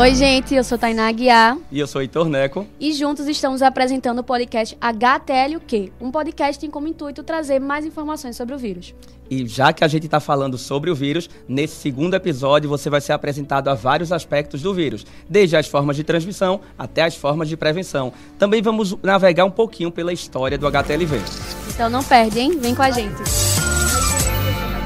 Oi, gente, eu sou Tainá Aguiar. E eu sou Heitor Neco. E juntos estamos apresentando o podcast HTLUQ, um podcast que tem como intuito trazer mais informações sobre o vírus. E já que a gente está falando sobre o vírus, nesse segundo episódio você vai ser apresentado a vários aspectos do vírus, desde as formas de transmissão até as formas de prevenção. Também vamos navegar um pouquinho pela história do HTLV. Então não perde, hein? Vem com a gente.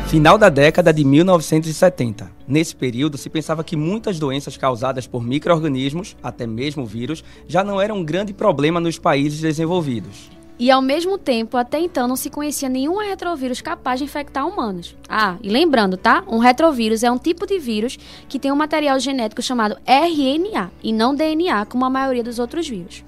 Final da década de 1970. Nesse período, se pensava que muitas doenças causadas por micro-organismos, até mesmo vírus, já não eram um grande problema nos países desenvolvidos. E ao mesmo tempo, até então não se conhecia nenhum retrovírus capaz de infectar humanos. Ah, e lembrando, tá? Um retrovírus é um tipo de vírus que tem um material genético chamado RNA e não DNA, como a maioria dos outros vírus.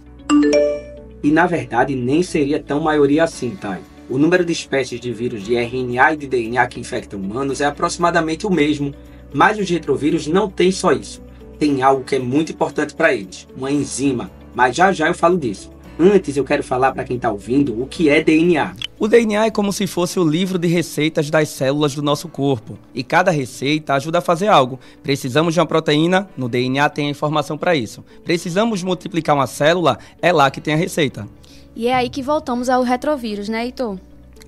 E na verdade nem seria tão maioria assim, Thay. O número de espécies de vírus de RNA e de DNA que infectam humanos é aproximadamente o mesmo, mas os retrovírus não têm só isso. Tem algo que é muito importante para eles, uma enzima, mas já eu falo disso. Antes eu quero falar para quem está ouvindo o que é DNA. O DNA é como se fosse o livro de receitas das células do nosso corpo, e cada receita ajuda a fazer algo. Precisamos de uma proteína, no DNA tem a informação para isso. Precisamos multiplicar uma célula, é lá que tem a receita. E é aí que voltamos ao retrovírus, né, Heitor?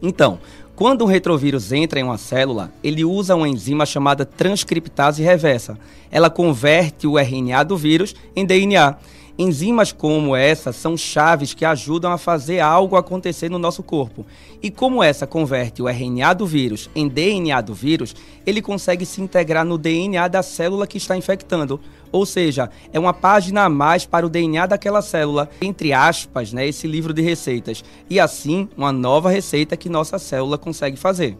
Então, quando um retrovírus entra em uma célula, ele usa uma enzima chamada transcriptase reversa. Ela converte o RNA do vírus em DNA. Enzimas como essa são chaves que ajudam a fazer algo acontecer no nosso corpo. E como essa converte o RNA do vírus em DNA do vírus, ele consegue se integrar no DNA da célula que está infectando. Ou seja, é uma página a mais para o DNA daquela célula, entre aspas, né, esse livro de receitas. E assim, uma nova receita que nossa célula consegue fazer.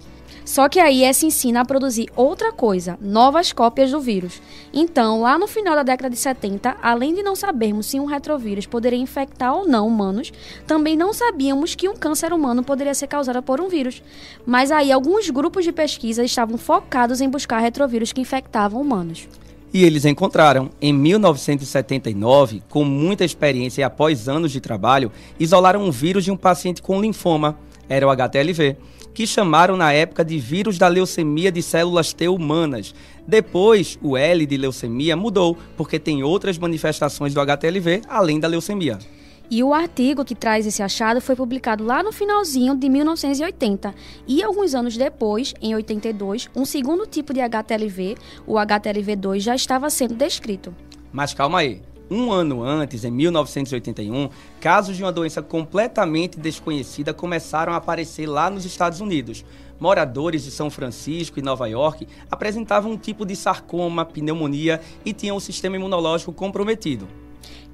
Só que aí essa ensina a produzir outra coisa, novas cópias do vírus. Então, lá no final da década de 70, além de não sabermos se um retrovírus poderia infectar ou não humanos, também não sabíamos que um câncer humano poderia ser causado por um vírus. Mas aí alguns grupos de pesquisa estavam focados em buscar retrovírus que infectavam humanos. E eles encontraram. Em 1979, com muita experiência e após anos de trabalho, isolaram um vírus de um paciente com linfoma, era o HTLV, que chamaram na época de vírus da leucemia de células T humanas. Depois, o L de leucemia mudou, porque tem outras manifestações do HTLV além da leucemia. E o artigo que traz esse achado foi publicado lá no finalzinho de 1980. E alguns anos depois, em 82, um segundo tipo de HTLV, o HTLV2, já estava sendo descrito. Mas calma aí. Um ano antes, em 1981, casos de uma doença completamente desconhecida começaram a aparecer lá nos Estados Unidos. Moradores de São Francisco e Nova York apresentavam um tipo de sarcoma, pneumonia e tinham o sistema imunológico comprometido.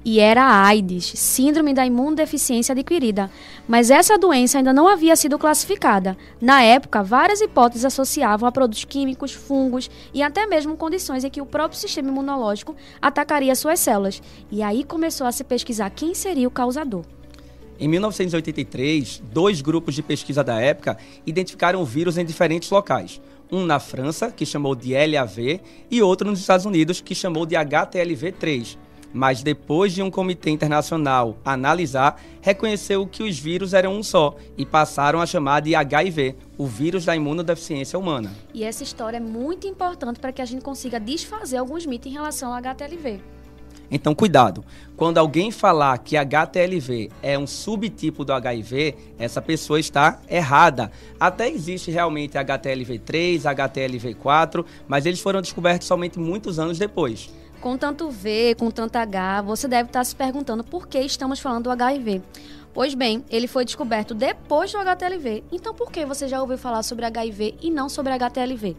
E era a AIDS, síndrome da imunodeficiência adquirida. Mas essa doença ainda não havia sido classificada. Na época, várias hipóteses associavam a produtos químicos, fungos e até mesmo condições em que o próprio sistema imunológico atacaria suas células. E aí começou a se pesquisar quem seria o causador. Em 1983, 2 grupos de pesquisa da época identificaram o vírus em diferentes locais. Um na França, que chamou de LAV, e outro nos Estados Unidos, que chamou de HTLV3. Mas depois de um comitê internacional analisar, reconheceu que os vírus eram um só e passaram a chamar de HIV, o vírus da imunodeficiência humana. E essa história é muito importante para que a gente consiga desfazer alguns mitos em relação ao HTLV. Então, cuidado. Quando alguém falar que HTLV é um subtipo do HIV, essa pessoa está errada. Até existe realmente HTLV3, HTLV4, mas eles foram descobertos somente muitos anos depois. Com tanto V, com tanto H, você deve estar se perguntando por que estamos falando do HIV. Pois bem, ele foi descoberto depois do HTLV. Então por que você já ouviu falar sobre HIV e não sobre HTLV?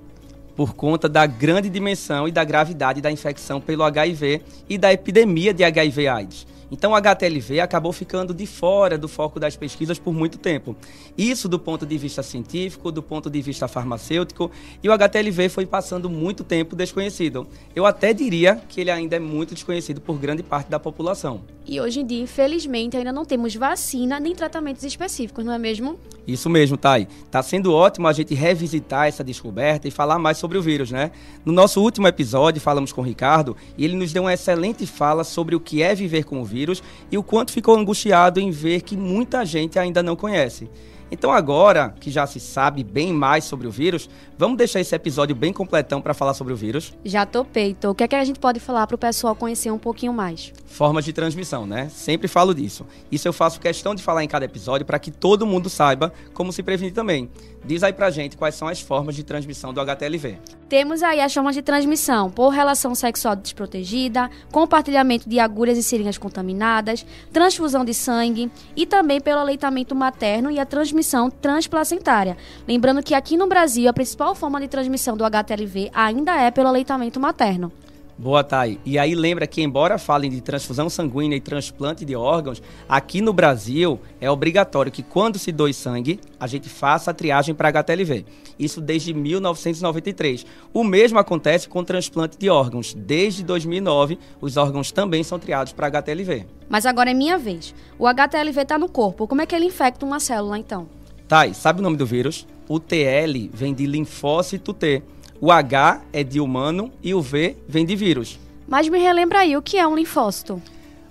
Por conta da grande dimensão e da gravidade da infecção pelo HIV e da epidemia de HIV/AIDS. Então o HTLV acabou ficando de fora do foco das pesquisas por muito tempo. Isso do ponto de vista científico, do ponto de vista farmacêutico, e o HTLV foi passando muito tempo desconhecido. Eu até diria que ele ainda é muito desconhecido por grande parte da população. E hoje em dia, infelizmente, ainda não temos vacina nem tratamentos específicos, não é mesmo? Isso mesmo, Thay. Tá sendo ótimo a gente revisitar essa descoberta e falar mais sobre o vírus, né? No nosso último episódio, falamos com o Ricardo e ele nos deu uma excelente fala sobre o que é viver com o vírus e o quanto ficou angustiado em ver que muita gente ainda não conhece. Então agora que já se sabe bem mais sobre o vírus, vamos deixar esse episódio bem completão para falar sobre o vírus? Já topei, Tô. O que é que a gente pode falar para o pessoal conhecer um pouquinho mais? Formas de transmissão, né? Sempre falo disso. Isso eu faço questão de falar em cada episódio para que todo mundo saiba como se prevenir também. Diz aí pra gente quais são as formas de transmissão do HTLV. Temos aí as formas de transmissão por relação sexual desprotegida, compartilhamento de agulhas e seringas contaminadas, transfusão de sangue e também pelo aleitamento materno e a transmissão transplacentária. Lembrando que aqui no Brasil a principal forma de transmissão do HTLV ainda é pelo aleitamento materno. Boa, Thay. E aí lembra que, embora falem de transfusão sanguínea e transplante de órgãos, aqui no Brasil é obrigatório que quando se doe sangue, a gente faça a triagem para HTLV. Isso desde 1993. O mesmo acontece com o transplante de órgãos. Desde 2009, os órgãos também são triados para HTLV. Mas agora é minha vez. O HTLV está no corpo. Como é que ele infecta uma célula, então? Thay, sabe o nome do vírus? O TL vem de linfócito T. O H é de humano e o V vem de vírus. Mas me relembra aí, o que é um linfócito?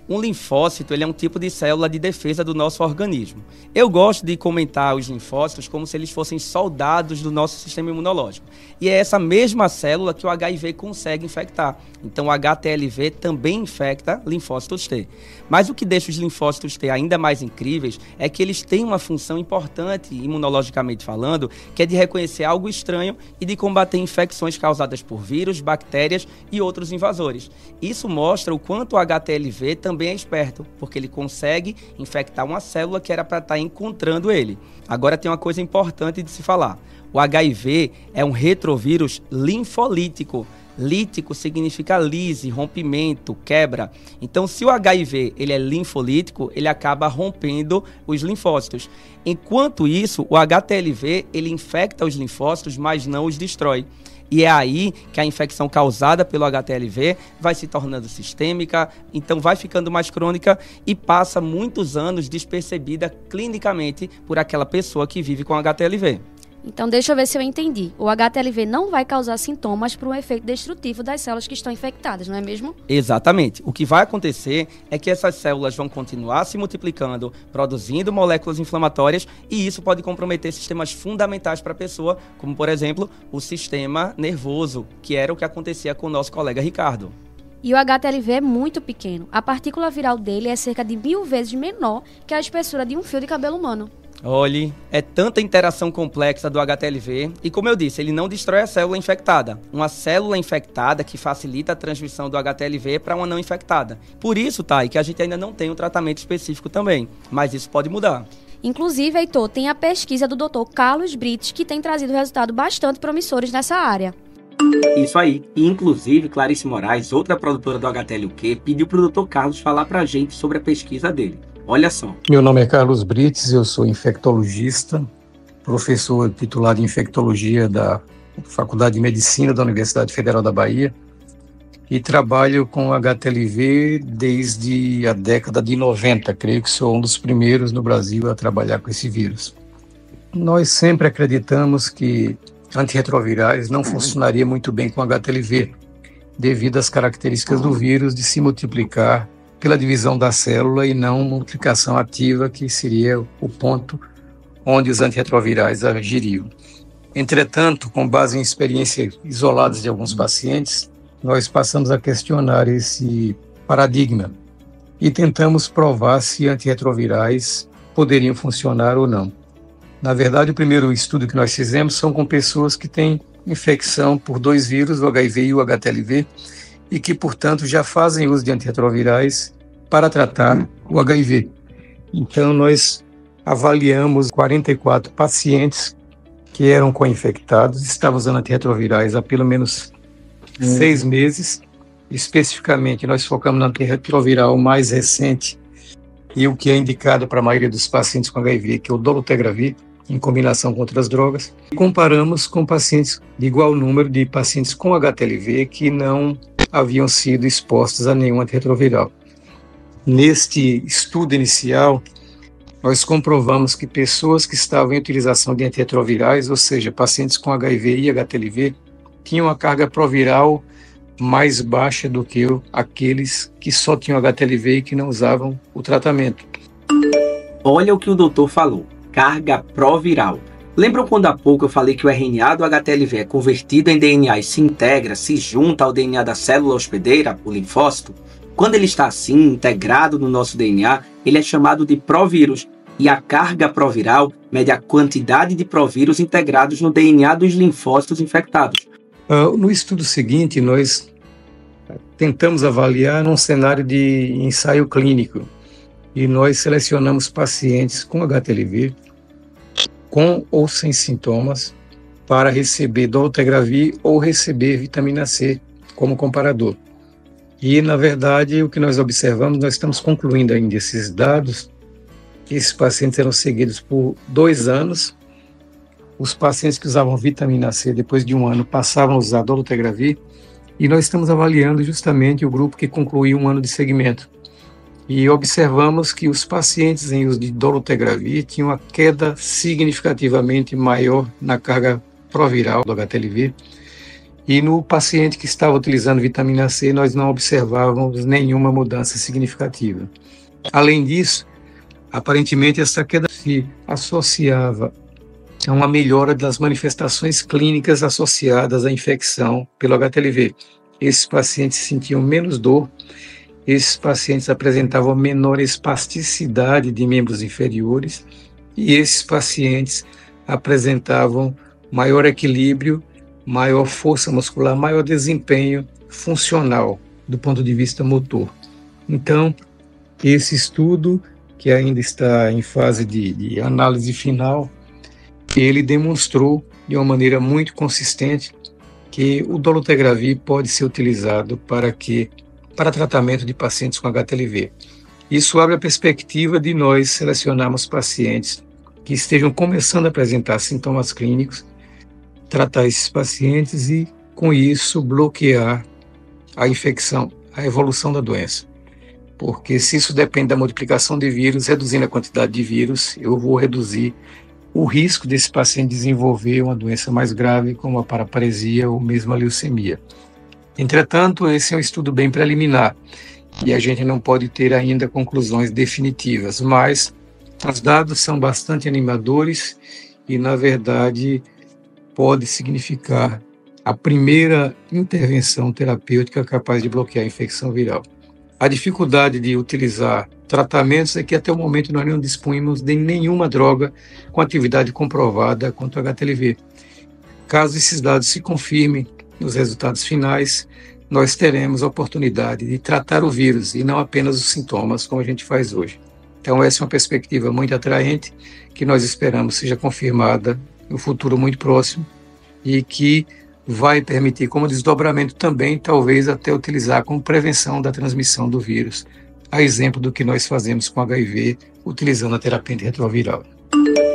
Um linfócito ele é um tipo de célula de defesa do nosso organismo. Eu gosto de comentar os linfócitos como se eles fossem soldados do nosso sistema imunológico. E é essa mesma célula que o HIV consegue infectar. Então o HTLV também infecta linfócitos T. Mas o que deixa os linfócitos T ainda mais incríveis é que eles têm uma função importante, imunologicamente falando, que é de reconhecer algo estranho e de combater infecções causadas por vírus, bactérias e outros invasores. Isso mostra o quanto o HTLV também é esperto, porque ele consegue infectar uma célula que era para estar encontrando ele. Agora tem uma coisa importante de se falar. O HIV é um retrovírus linfolítico. Lítico significa lise, rompimento, quebra. Então, se o HIV ele é linfolítico, ele acaba rompendo os linfócitos. Enquanto isso, o HTLV ele infecta os linfócitos, mas não os destrói. E é aí que a infecção causada pelo HTLV vai se tornando sistêmica, então vai ficando mais crônica e passa muitos anos despercebida clinicamente por aquela pessoa que vive com HTLV. Então deixa eu ver se eu entendi. O HTLV não vai causar sintomas por um efeito destrutivo das células que estão infectadas, não é mesmo? Exatamente. O que vai acontecer é que essas células vão continuar se multiplicando, produzindo moléculas inflamatórias e isso pode comprometer sistemas fundamentais para a pessoa, como por exemplo o sistema nervoso, que era o que acontecia com o nosso colega Ricardo. E o HTLV é muito pequeno. A partícula viral dele é cerca de 1000 vezes menor que a espessura de um fio de cabelo humano. Olhe, é tanta interação complexa do HTLV e, como eu disse, ele não destrói a célula infectada. Uma célula infectada que facilita a transmissão do HTLV para uma não infectada. Por isso, Thay, que a gente ainda não tem um tratamento específico também, mas isso pode mudar. Inclusive, Heitor, tem a pesquisa do Dr. Carlos Brites que tem trazido resultados bastante promissores nessa área. Isso aí. E, inclusive, Clarice Moraes, outra produtora do HTLQ, pediu para o Dr. Carlos falar para a gente sobre a pesquisa dele. Olha só. Meu nome é Carlos Brites, eu sou infectologista, professor titular de infectologia da Faculdade de Medicina da Universidade Federal da Bahia e trabalho com HTLV desde a década de 90. Creio que sou um dos primeiros no Brasil a trabalhar com esse vírus. Nós sempre acreditamos que antirretrovirais não funcionaria muito bem com HTLV, devido às características do vírus de se multiplicar pela divisão da célula e não multiplicação ativa, que seria o ponto onde os antirretrovirais agiriam. Entretanto, com base em experiências isoladas de alguns pacientes, nós passamos a questionar esse paradigma e tentamos provar se antirretrovirais poderiam funcionar ou não. Na verdade, o primeiro estudo que nós fizemos são com pessoas que têm infecção por dois vírus, o HIV e o HTLV, e que, portanto, já fazem uso de antirretrovirais para tratar o HIV. Então, nós avaliamos 44 pacientes que eram co-infectados, estavam usando antirretrovirais há pelo menos 6 meses. Especificamente, nós focamos no antirretroviral mais recente e o que é indicado para a maioria dos pacientes com HIV, que é o dolutegravir, em combinação com outras drogas. Comparamos com pacientes de igual número de pacientes com HTLV que não haviam sido expostos a nenhum antirretroviral. Neste estudo inicial, nós comprovamos que pessoas que estavam em utilização de antirretrovirais, ou seja, pacientes com HIV e HTLV, tinham uma carga proviral mais baixa do que aqueles que só tinham HTLV e que não usavam o tratamento. Olha o que o doutor falou. carga proviral. Lembram quando há pouco eu falei que o RNA do HTLV é convertido em DNA e se integra, se junta ao DNA da célula hospedeira, o linfócito? Quando ele está assim, integrado no nosso DNA, ele é chamado de provírus. E a carga proviral mede a quantidade de provírus integrados no DNA dos linfócitos infectados. No estudo seguinte, nós tentamos avaliar num cenário de ensaio clínico e nós selecionamos pacientes com HTLV, com ou sem sintomas, para receber dolutegravir ou receber vitamina C como comparador. E, na verdade, o que nós observamos, nós estamos concluindo ainda esses dados, que esses pacientes eram seguidos por 2 anos. Os pacientes que usavam vitamina C, depois de 1 ano, passavam a usar dolutegravir, e nós estamos avaliando justamente o grupo que concluiu 1 ano de seguimento. E observamos que os pacientes em uso de dolutegravir tinham uma queda significativamente maior na carga proviral do HTLV, e no paciente que estava utilizando vitamina C, nós não observávamos nenhuma mudança significativa. Além disso, aparentemente essa queda se associava a uma melhora das manifestações clínicas associadas à infecção pelo HTLV. Esses pacientes sentiam menos dor, esses pacientes apresentavam menor espasticidade de membros inferiores e esses pacientes apresentavam maior equilíbrio, maior força muscular, maior desempenho funcional do ponto de vista motor. Então, esse estudo, que ainda está em fase de análise final, ele demonstrou de uma maneira muito consistente que o dolutegravir pode ser utilizado para tratamento de pacientes com HTLV. Isso abre a perspectiva de nós selecionarmos pacientes que estejam começando a apresentar sintomas clínicos, tratar esses pacientes e, com isso, bloquear a infecção, a evolução da doença. Porque se isso depende da multiplicação de vírus, reduzindo a quantidade de vírus, eu vou reduzir o risco desse paciente desenvolver uma doença mais grave, como a paraparesia ou mesmo a leucemia. Entretanto, esse é um estudo bem preliminar e a gente não pode ter ainda conclusões definitivas, mas os dados são bastante animadores e, na verdade, pode significar a primeira intervenção terapêutica capaz de bloquear a infecção viral. A dificuldade de utilizar tratamentos é que até o momento nós não dispunhamos de nenhuma droga com atividade comprovada contra o HTLV. Caso esses dados se confirmem nos resultados finais, nós teremos a oportunidade de tratar o vírus e não apenas os sintomas, como a gente faz hoje. Então essa é uma perspectiva muito atraente, que nós esperamos seja confirmada no futuro muito próximo e que vai permitir como desdobramento também, talvez até utilizar como prevenção da transmissão do vírus, a exemplo do que nós fazemos com HIV, utilizando a terapia antirretroviral.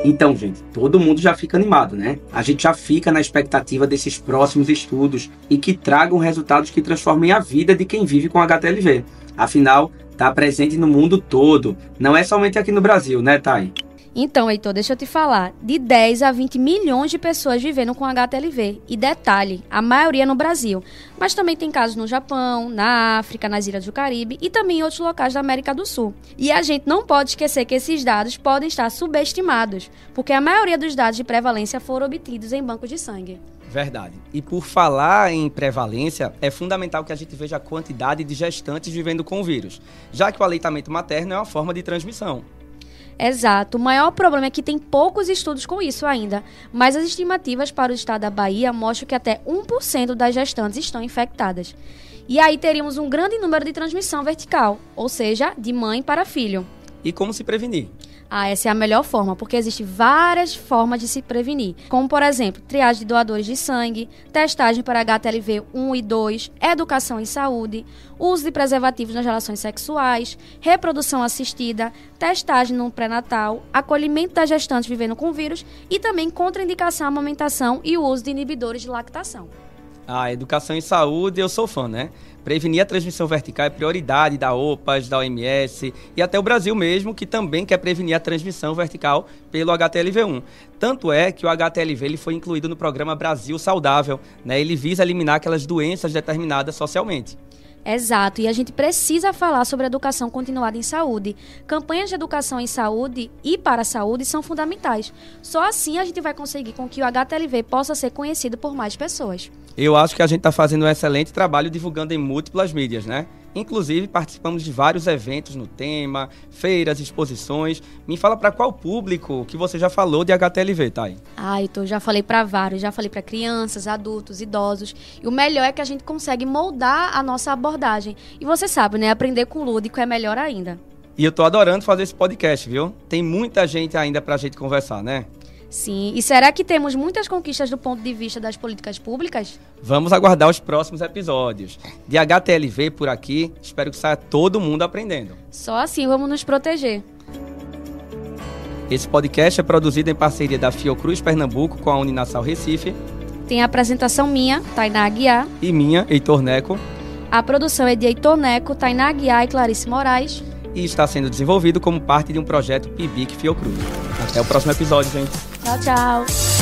Então, gente, todo mundo já fica animado, né? A gente já fica na expectativa desses próximos estudos e que tragam resultados que transformem a vida de quem vive com HTLV. Afinal, está presente no mundo todo, não é somente aqui no Brasil, né, Thay? Então, Heitor, deixa eu te falar, de 10 a 20 milhões de pessoas vivendo com HTLV. E detalhe, a maioria no Brasil. Mas também tem casos no Japão, na África, nas Ilhas do Caribe e também em outros locais da América do Sul. E a gente não pode esquecer que esses dados podem estar subestimados, porque a maioria dos dados de prevalência foram obtidos em bancos de sangue. Verdade. E por falar em prevalência, é fundamental que a gente veja a quantidade de gestantes vivendo com o vírus, já que o aleitamento materno é uma forma de transmissão. Exato. O maior problema é que tem poucos estudos com isso ainda, mas as estimativas para o estado da Bahia mostram que até 1% das gestantes estão infectadas. E aí teríamos um grande número de transmissão vertical, ou seja, de mãe para filho. E como se prevenir? Essa é a melhor forma, porque existem várias formas de se prevenir, como, por exemplo, triagem de doadores de sangue, testagem para HTLV 1 e 2, educação em saúde, uso de preservativos nas relações sexuais, reprodução assistida, testagem no pré-natal, acolhimento das gestantes vivendo com vírus e também contraindicação à amamentação e o uso de inibidores de lactação. Educação em saúde, eu sou fã, né? Prevenir a transmissão vertical é prioridade da OPAS, da OMS e até o Brasil mesmo, que também quer prevenir a transmissão vertical pelo HTLV1. Tanto é que o HTLV ele foi incluído no programa Brasil Saudável, né? Ele visa eliminar aquelas doenças determinadas socialmente. Exato, e a gente precisa falar sobre a educação continuada em saúde. Campanhas de educação em saúde e para a saúde são fundamentais. Só assim a gente vai conseguir com que o HTLV possa ser conhecido por mais pessoas. Eu acho que a gente está fazendo um excelente trabalho divulgando em múltiplas mídias, né? Inclusive, participamos de vários eventos no tema, feiras, exposições. Me fala para qual público que você já falou de HTLV, Thay? Então já falei para vários, já falei para crianças, adultos, idosos. E o melhor é que a gente consegue moldar a nossa abordagem. E você sabe, né? Aprender com o lúdico é melhor ainda. E eu tô adorando fazer esse podcast, viu? Tem muita gente ainda pra gente conversar, né? Sim, e será que temos muitas conquistas do ponto de vista das políticas públicas? Vamos aguardar os próximos episódios. De HTLV por aqui, espero que saia todo mundo aprendendo. Só assim vamos nos proteger. Esse podcast é produzido em parceria da Fiocruz Pernambuco com a Uninasal Recife. Tem a apresentação minha, Tainá Aguiar. E minha, Heitor Neco. A produção é de Heitor Neco, Tainá Aguiar e Clarice Moraes. E está sendo desenvolvido como parte de um projeto PIBIC Fiocruz. Até o próximo episódio, gente. Tchau, tchau.